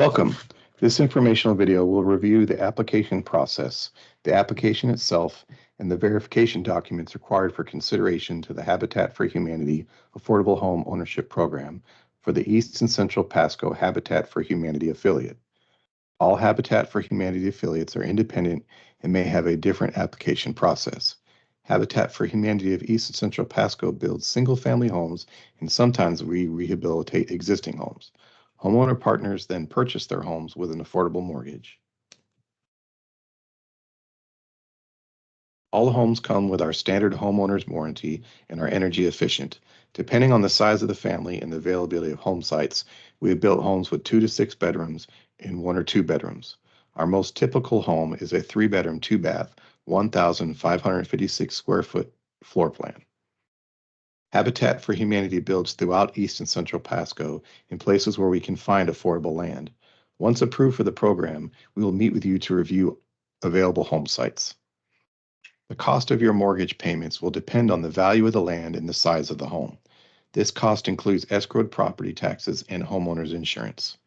Welcome. This informational video will review the application process, the application itself, and the verification documents required for consideration to the Habitat for Humanity Affordable Home Ownership Program for the East and Central Pasco Habitat for Humanity affiliate. All Habitat for Humanity affiliates are independent and may have a different application process. Habitat for Humanity of East and Central Pasco builds single-family homes, and sometimes we rehabilitate existing homes. Homeowner partners then purchase their homes with an affordable mortgage. All homes come with our standard homeowner's warranty and are energy efficient. Depending on the size of the family and the availability of home sites, we have built homes with 2 to 6 bedrooms and 1 or 2 bedrooms. Our most typical home is a 3-bedroom, 2-bath, 1,556 square foot floor plan. Habitat for Humanity builds throughout East and Central Pasco in places where we can find affordable land. Once approved for the program, we will meet with you to review available home sites. The cost of your mortgage payments will depend on the value of the land and the size of the home. This cost includes escrowed property taxes and homeowners insurance.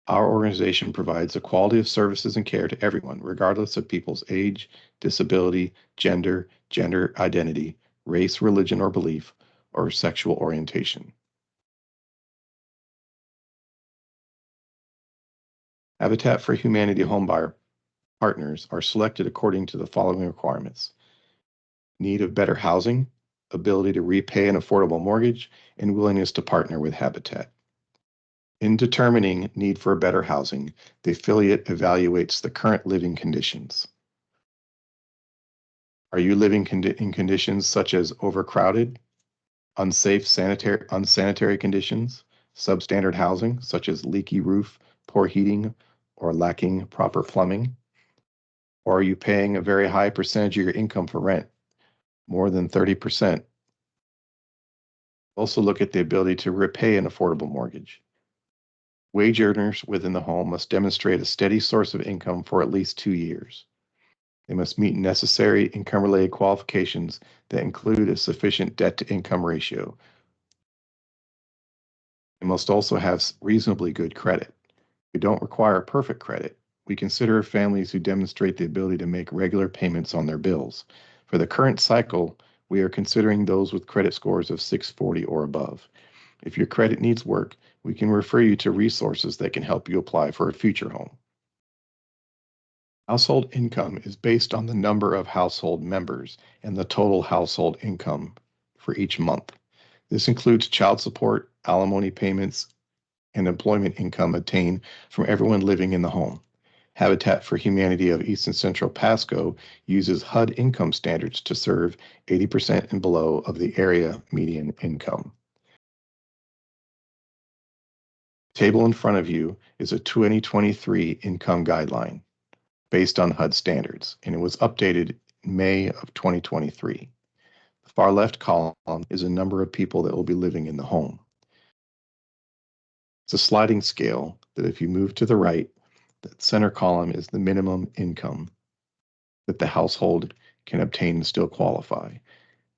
Our organization provides a quality of services and care to everyone, regardless of people's age, disability, gender identity, race, religion, or belief, or sexual orientation. Habitat for Humanity homebuyer partners are selected according to the following requirements: need of better housing, ability to repay an affordable mortgage, and willingness to partner with Habitat. In determining need for better housing, the affiliate evaluates the current living conditions. Are you living in conditions such as overcrowded, unsanitary conditions, substandard housing such as leaky roof, poor heating, or lacking proper plumbing? Or are you paying a very high percentage of your income for rent, more than 30%? Also look at the ability to repay an affordable mortgage. Wage earners within the home must demonstrate a steady source of income for at least 2 years. They must meet necessary income-related qualifications that include a sufficient debt-to-income ratio. They must also have reasonably good credit. We don't require perfect credit. We consider families who demonstrate the ability to make regular payments on their bills. For the current cycle, we are considering those with credit scores of 640 or above. If your credit needs work, we can refer you to resources that can help you apply for a future home. Household income is based on the number of household members and the total household income for each month. This includes child support, alimony payments, and employment income obtained from everyone living in the home. Habitat for Humanity of East and Central Pasco uses HUD income standards to serve 80% and below of the area median income. The table in front of you is a 2023 income guideline based on HUD standards, and it was updated in May of 2023. The far left column is a number of people that will be living in the home. It's a sliding scale that if you move to the right, the center column is the minimum income that the household can obtain and still qualify.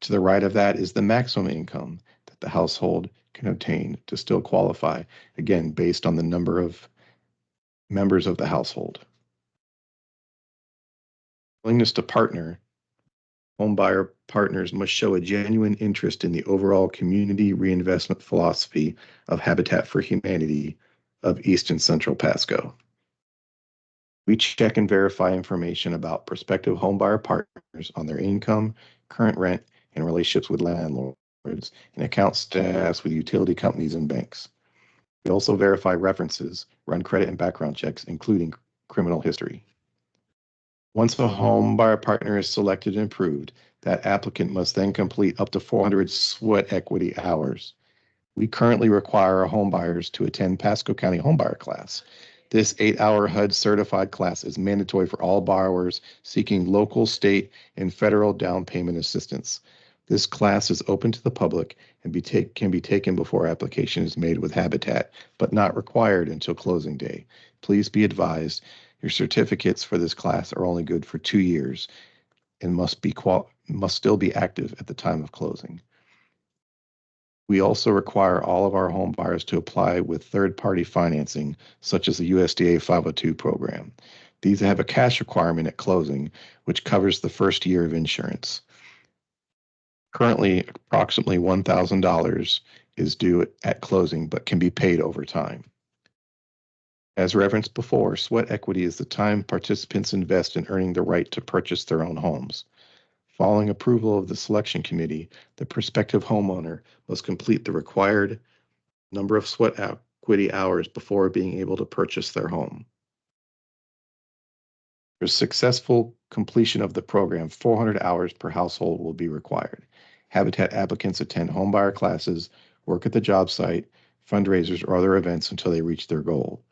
To the right of that is the maximum income that the household can obtain to still qualify, again, based on the number of members of the household. Willingness to partner. Homebuyer partners must show a genuine interest in the overall community reinvestment philosophy of Habitat for Humanity of East and Central Pasco. We check and verify information about prospective homebuyer partners on their income, current rent, and relationships with landlords, and account status with utility companies and banks. We also verify references, run credit and background checks, including criminal history. Once a home buyer partner is selected and approved, that applicant must then complete up to 400 sweat equity hours. We currently require our home buyers to attend Pasco County Homebuyer Class. This 8-hour HUD certified class is mandatory for all borrowers seeking local, state, and federal down payment assistance. This class is open to the public and can be taken before application is made with Habitat, but not required until closing day. Please be advised, your certificates for this class are only good for 2 years and must still be active at the time of closing. We also require all of our home buyers to apply with third-party financing, such as the USDA 502 program. These have a cash requirement at closing, which covers the first year of insurance. Currently, approximately $1,000 is due at closing, but can be paid over time. As referenced before, sweat equity is the time participants invest in earning the right to purchase their own homes. Following approval of the selection committee, the prospective homeowner must complete the required number of sweat equity hours before being able to purchase their home. For successful completion of the program, 400 hours per household will be required. Habitat applicants attend homebuyer classes, work at the job site, fundraisers, or other events until they reach their goal.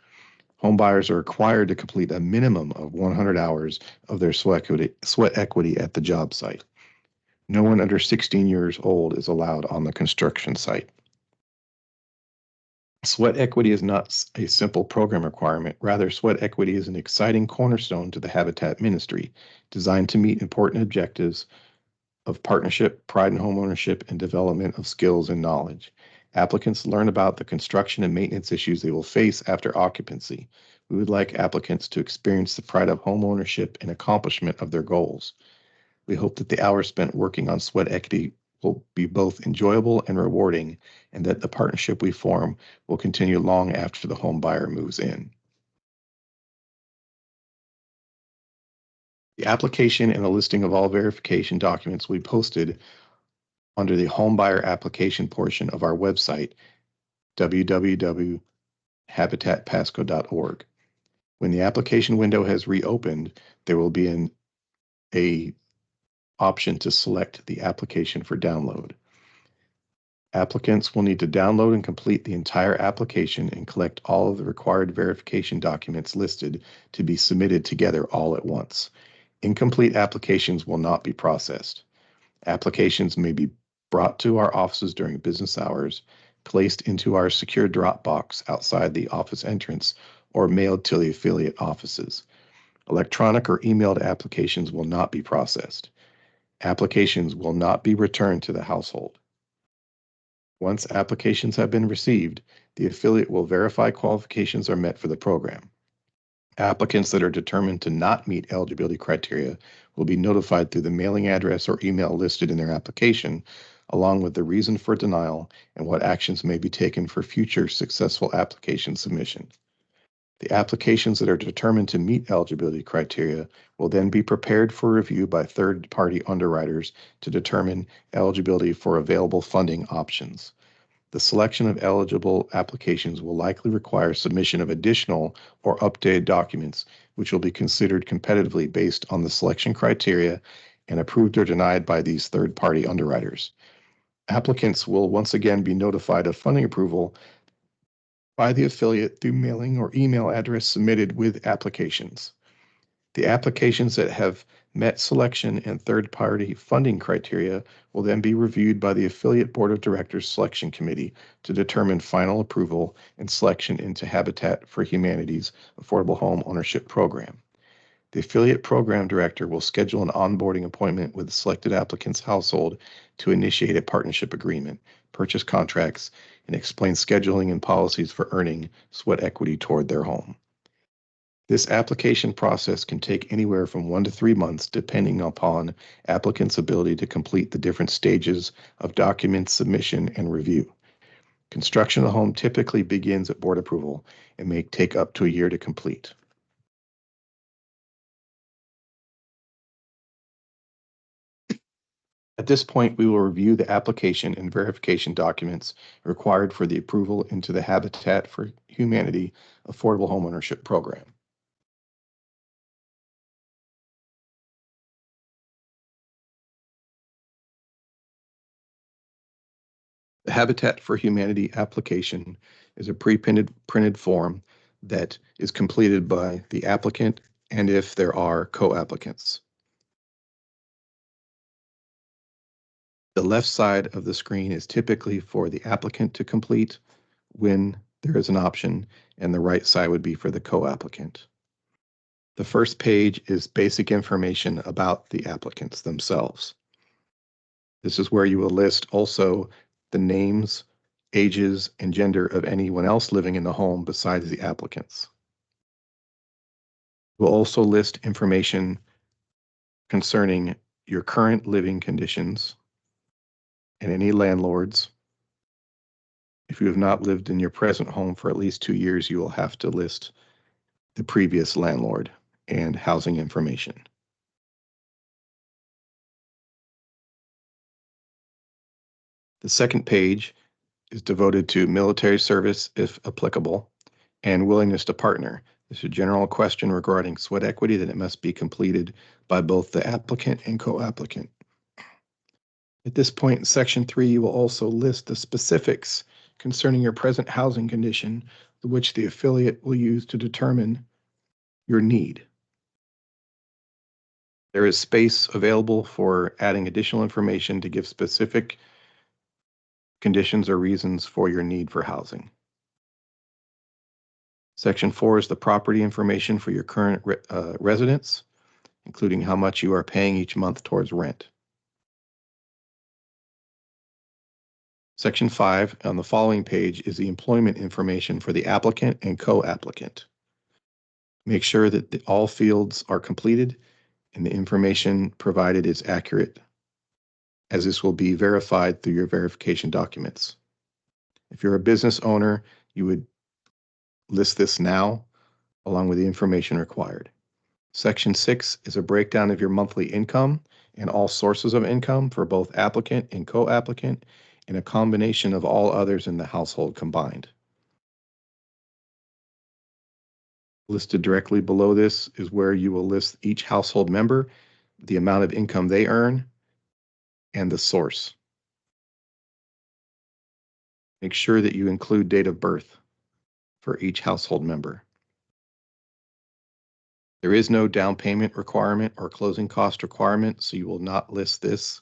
Homebuyers are required to complete a minimum of 100 hours of their sweat equity at the job site. No one under 16 years old is allowed on the construction site. Sweat equity is not a simple program requirement. Rather, sweat equity is an exciting cornerstone to the Habitat ministry, designed to meet important objectives of partnership, pride in homeownership, and development of skills and knowledge. Applicants learn about the construction and maintenance issues they will face after occupancy. We would like applicants to experience the pride of homeownership and accomplishment of their goals. We hope that the hours spent working on sweat equity will be both enjoyable and rewarding, and that the partnership we form will continue long after the home buyer moves in. The application and a listing of all verification documents will be posted under the home buyer application portion of our website, www.habitatpasco.org. When the application window has reopened, there will be an option to select the application for download. Applicants will need to download and complete the entire application and collect all of the required verification documents listed to be submitted together all at once. Incomplete applications will not be processed. Applications may be brought to our offices during business hours, placed into our secure drop box outside the office entrance, or mailed to the affiliate offices. Electronic or emailed applications will not be processed. Applications will not be returned to the household. Once applications have been received, the affiliate will verify qualifications are met for the program. Applicants that are determined to not meet eligibility criteria will be notified through the mailing address or email listed in their application, along with the reason for denial and what actions may be taken for future successful application submission. The applications that are determined to meet eligibility criteria will then be prepared for review by third-party underwriters to determine eligibility for available funding options. The selection of eligible applications will likely require submission of additional or updated documents, which will be considered competitively based on the selection criteria and approved or denied by these third-party underwriters. Applicants will once again be notified of funding approval by the affiliate through mailing or email address submitted with applications. The applications that have met selection and third-party funding criteria will then be reviewed by the affiliate board of directors selection committee to determine final approval and selection into Habitat for Humanity's Affordable Home Ownership Program. The affiliate program director will schedule an onboarding appointment with the selected applicant's household to initiate a partnership agreement, purchase contracts, and explain scheduling and policies for earning sweat equity toward their home. This application process can take anywhere from 1 to 3 months, depending upon applicants' ability to complete the different stages of document submission and review. Construction of the home typically begins at board approval and may take up to a year to complete. At this point, we will review the application and verification documents required for the approval into the Habitat for Humanity Affordable Homeownership Program. The Habitat for Humanity application is a pre-printed form that is completed by the applicant and if there are co-applicants. The left side of the screen is typically for the applicant to complete when there is an option, and the right side would be for the co-applicant. The first page is basic information about the applicants themselves. This is where you will list also the names, ages, and gender of anyone else living in the home besides the applicants. We'll also list information concerning your current living conditions and any landlords. If you have not lived in your present home for at least 2 years, you will have to list the previous landlord and housing information. The second page is devoted to military service, if applicable, and willingness to partner. This is a general question regarding sweat equity that it must be completed by both the applicant and co-applicant. At this point in Section 3, you will also list the specifics concerning your present housing condition, which the affiliate will use to determine your need. There is space available for adding additional information to give specific conditions or reasons for your need for housing. Section 4 is the property information for your current residence, including how much you are paying each month towards rent. Section 5 on the following page is the employment information for the applicant and co-applicant. Make sure that all fields are completed and the information provided is accurate, as this will be verified through your verification documents. If you're a business owner, you would list this now along with the information required. Section 6 is a breakdown of your monthly income and all sources of income for both applicant and co-applicant, and a combination of all others in the household combined. Listed directly below this is where you will list each household member, the amount of income they earn, and the source. Make sure that you include date of birth for each household member. There is no down payment requirement or closing cost requirement, so you will not list this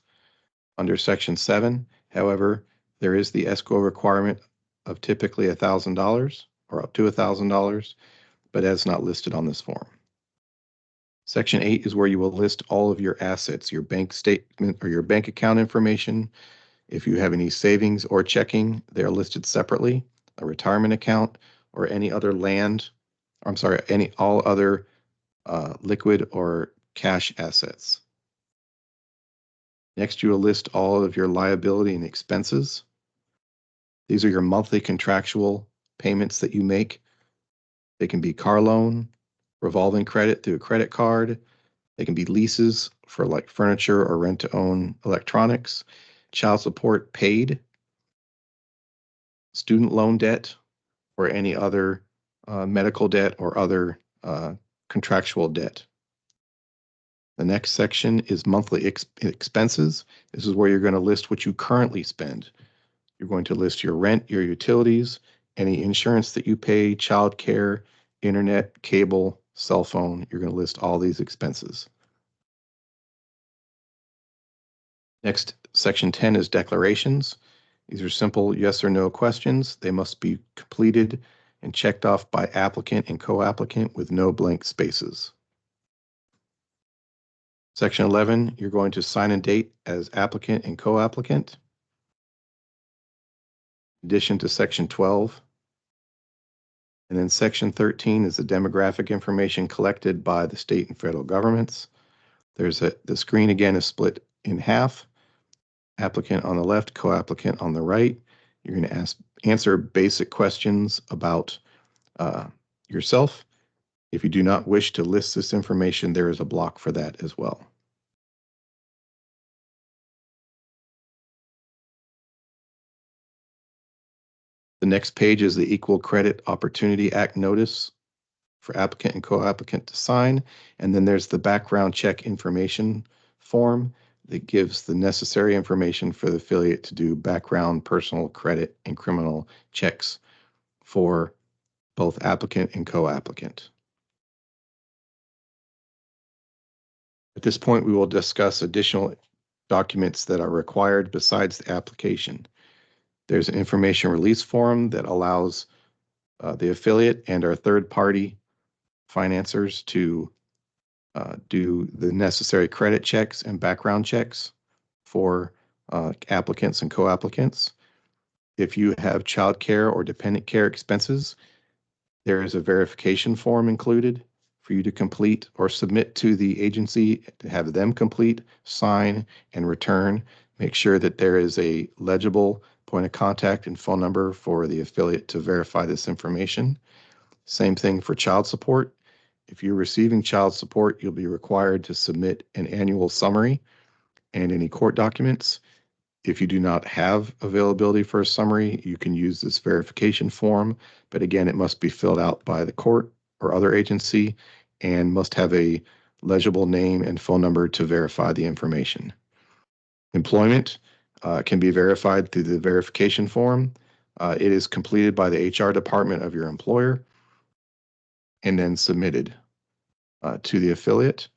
under Section 7. However, there is the escrow requirement of typically $1,000 or up to $1,000, but that's not listed on this form. Section 8 is where you will list all of your assets, your bank statement or your bank account information. If you have any savings or checking, they're listed separately, a retirement account or any other all other liquid or cash assets. Next, you will list all of your liability and expenses. These are your monthly contractual payments that you make. They can be car loan, revolving credit through a credit card. They can be leases for like furniture or rent to own electronics, child support paid, student loan debt, or any other medical debt or other contractual debt. The next section is monthly expenses. This is where you're going to list what you currently spend. You're going to list your rent, your utilities, any insurance that you pay, child care, internet, cable, cell phone. You're going to list all these expenses. Next, section 10 is declarations. These are simple yes or no questions. They must be completed and checked off by applicant and co-applicant with no blank spaces. Section 11, you're going to sign and date as applicant and co-applicant. In addition to Section 12. And then Section 13 is the demographic information collected by the state and federal governments. The screen again is split in half. Applicant on the left, co-applicant on the right. You're going to answer basic questions about yourself. If you do not wish to list this information, there is a block for that as well. The next page is the Equal Credit Opportunity Act notice for applicant and co-applicant to sign. And then there's the background check information form that gives the necessary information for the affiliate to do background, personal, credit, and criminal checks for both applicant and co-applicant. At this point, we will discuss additional documents that are required besides the application. There's an information release form that allows the affiliate and our third-party financiers to do the necessary credit checks and background checks for applicants and co-applicants. If you have child care or dependent care expenses, there is a verification form included for you to complete or submit to the agency to have them complete, sign, and return. Make sure that there is a legible point of contact and phone number for the affiliate to verify this information. Same thing for child support. If you're receiving child support, you'll be required to submit an annual summary and any court documents. If you do not have availability for a summary, you can use this verification form, but again, it must be filled out by the court or other agency and must have a legible name and phone number to verify the information. Employment can be verified through the verification form. It is completed by the HR department of your employer and then submitted to the affiliate.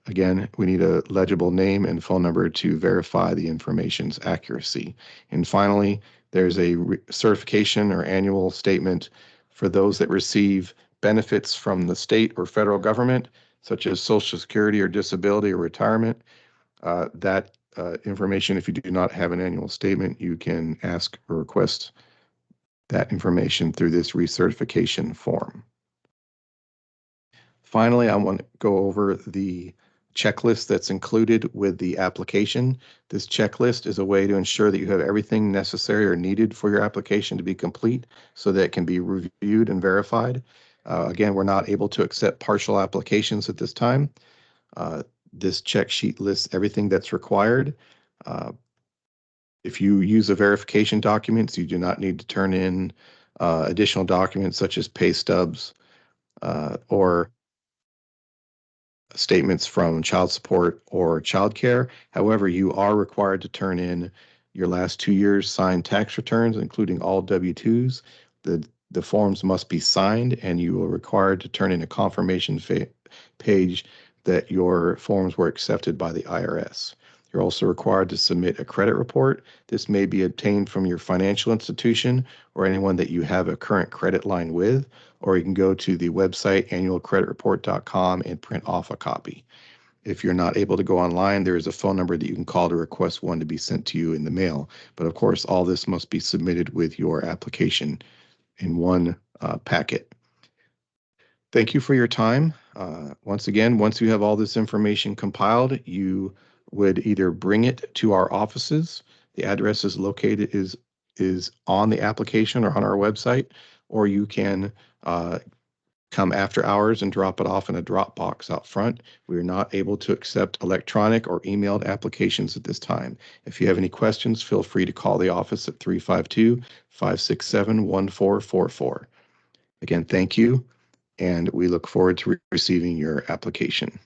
Again, we need a legible name and phone number to verify the information's accuracy. And finally, there's a certification or annual statement for those that receive benefits from the state or federal government, such as Social Security or disability or retirement. That information, if you do not have an annual statement, you can ask or request that information through this recertification form. Finally, I want to go over the checklist that's included with the application. This checklist is a way to ensure that you have everything necessary or needed for your application to be complete so that it can be reviewed and verified. Again, we're not able to accept partial applications at this time. This check sheet lists everything that's required. If you use a verification documents, you do not need to turn in additional documents such as pay stubs or statements from child support or child care. However, you are required to turn in your last 2 years signed tax returns, including all W-2s. The forms must be signed, and you are required to turn in a confirmation page that your forms were accepted by the IRS. You're also required to submit a credit report. This may be obtained from your financial institution or anyone that you have a current credit line with, or you can go to the website annualcreditreport.com and print off a copy. If you're not able to go online, there is a phone number that you can call to request one to be sent to you in the mail. But of course, all this must be submitted with your application in one packet. Thank you for your time. Once again, once you have all this information compiled, you would either bring it to our offices. The address is located is on the application or on our website, or you can come after hours and drop it off in a drop box out front. We are not able to accept electronic or emailed applications at this time. If you have any questions, feel free to call the office at 352-567-1444. Again, thank you, and we look forward to receiving your application.